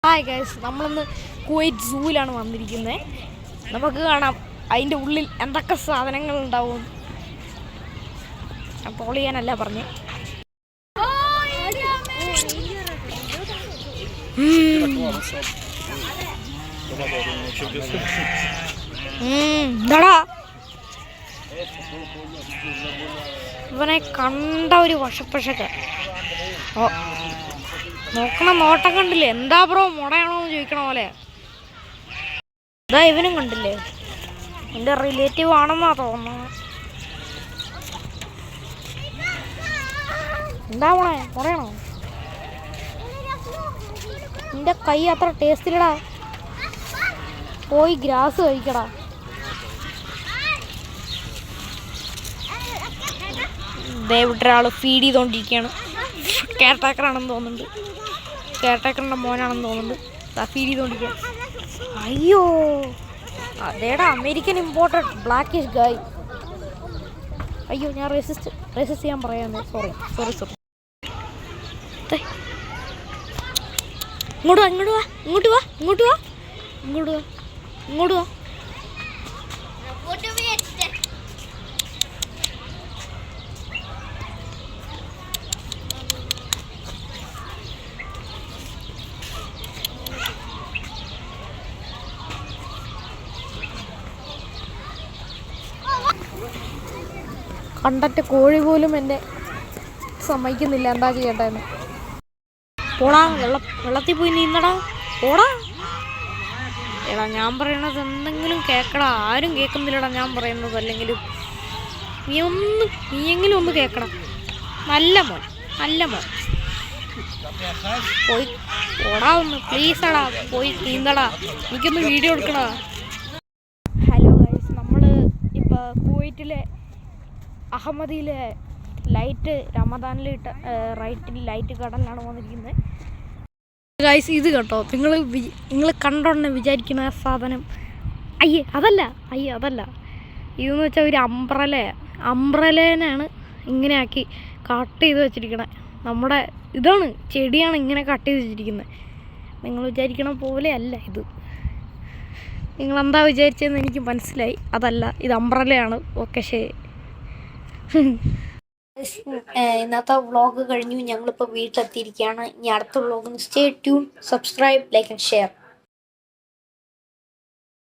Hi guys, നമ്മളിന്ന് Kuwait സൂവിലാണ് വന്നിരിക്കുന്നത്. നമുക്ക് കാണാം അതിൻ്റെ ഉള്ളിൽ എന്തൊക്കെ സാധനങ്ങൾ ഉണ്ടാവും. ഞാൻ ട്രോൾ ചെയ്യാനല്ല പറഞ്ഞു. ഇവനെ കണ്ട ഒരു വശപ്പശക്ക. നോക്കണ നോട്ടം കണ്ടില്ലേ? എന്താ ബ്രോ മുടയാണോ എന്ന് ചോദിക്കണ പോലെ. ഇതാ ഇവനും കണ്ടില്ലേ? എൻ്റെ റിലേറ്റീവ് ആണെന്നാ തോന്നുന്നു. എന്താ മോണേ, മുടയാണോ? നിന്റെ കൈ അത്ര ടേസ്റ്റിലടാ. പോയി ഗ്രാസ് കഴിക്കടാ. ദയവിട്ടൊരാൾ ഫീഡ് ചെയ്തുകൊണ്ടിരിക്കുകയാണ്. കെയർ ടേക്കറാണെന്ന് തോന്നുന്നുണ്ട്. കെയർ ടേക്കറിൻ്റെ മോനാണെന്ന് തോന്നുന്നുണ്ട്. ഫീഡ് ചെയ്തുകൊണ്ടിരിക്കുക. അയ്യോ, അതേടാ അമേരിക്കൻ ഇമ്പോർട്ടഡ് ബ്ലാക്കിഷ് ഗായ്. അയ്യോ, ഞാൻ റെസിസ്റ്റ് ചെയ്യാൻ പറയാമെന്ന്. സോറി. ഇങ്ങോട്ട് വാ. കണ്ടിട്ട് കോഴി പോലും എന്നെ സമ്മതിക്കുന്നില്ല. എന്താ ചെയ്യട്ടെ എന്ന്. പോടാ, വെള്ളത്തിൽ പോയി നീന്തടാ. പോടാ. എടാ, ഞാൻ പറയണത് എന്തെങ്കിലും കേൾക്കടാ. ആരും കേൾക്കുന്നില്ലടാ ഞാൻ പറയുന്നത്. അല്ലെങ്കിലും നീയെങ്കിലും ഒന്ന് കേൾക്കടാ. നല്ല മോൻ. പോയി പോടാ ഒന്ന്, പ്ലീസടാ. പോയി നീന്തടാ. എനിക്കൊന്ന് വീഡിയോ എടുക്കടാ. ഹലോ ഗൈസ്, നമ്മൾ ഇപ്പോൾ കുവൈറ്റിലെ അഹമ്മദിയിലെ ലൈറ്റ് റമദാനിലിട്ട ലൈറ്റ് കടലിലാണ് വന്നിരിക്കുന്നത്. ഗൈസ്, ഇത് കേട്ടോ, നിങ്ങൾ കണ്ടോണ്ട് വിചാരിക്കുന്ന സാധനം. അതല്ല. ഇതെന്ന് വെച്ചാൽ ഒരു അംബ്രലേനാണ് ഇങ്ങനെ ആക്കി കട്ട് ചെയ്ത് വെച്ചിരിക്കണേ. നമ്മുടെ ഇതാണ്, ചെടിയാണ് ഇങ്ങനെ കട്ട് ചെയ്ത് വെച്ചിരിക്കുന്നത്. നിങ്ങൾ വിചാരിക്കണ പോലെ അല്ല ഇത്. നിങ്ങളെന്താ വിചാരിച്ചതെന്ന് എനിക്ക് മനസ്സിലായി. അതല്ല, ഇത് അംബ്രലയാണ്. ഓക്കെ, ശരി. ഇന്നത്തെ വ്ളോഗ് കഴിഞ്ഞു. ഞങ്ങളിപ്പോൾ വീട്ടിലെത്തിയിരിക്കുകയാണ്. ഇനി അടുത്ത വ്ളോഗിന് stay tune, subscribe, like and share.